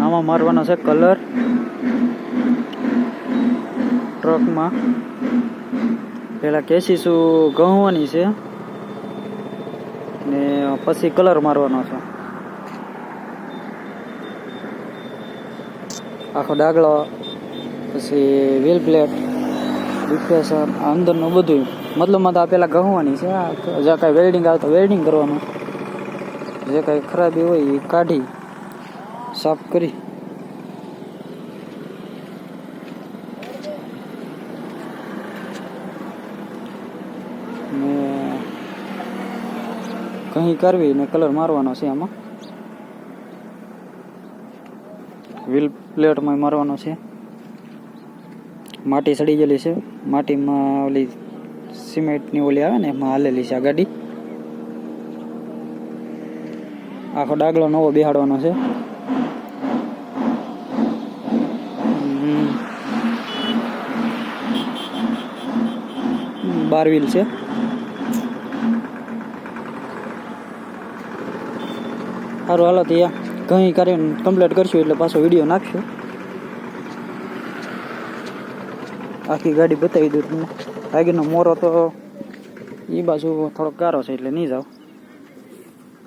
આમાં મારવાનો છે કલર ટ્રકમાં. પહેલાં કેસીસું ગહવાની છે ને પછી કલર મારવાનો છે. આખો ડાગલો, પછી વ્હીલ પ્લેટ, ડિફ્રેશન, અંદરનું બધું. મતલબમાં તો આ પહેલાં ગહવાની છે. જ્યાં કાંઈ વેલ્ડિંગ આવે તો વેલ્ડિંગ કરવાનું, જે કાંઈ ખરાબી હોય એ કાઢી સાફ કરી. ને કંઈ કરવી ને કલર મારવાનો છે. આમાં વ્હીલ પ્લેટમાં મારવાનો છે. માટી સડી ગયેલી છે. માટીમાં ઓલી સિમેન્ટની ઓલી આવે ને એમાં હાલેલી છે આ ગાડી. આખો ડાગલો નવો બેહાડવાનો છે. બાર વ્હીલ છે. સારું, હાલો ત્યાં કંઈ કરીને કમ્પ્લીટ કરશું એટલે પાછો વિડીયો નાખશું. આખી ગાડી બતાવી દઉં તમને. આગળનો મોરો તો એ બાજુ થોડોક કારો છે એટલે નહીં જાવ.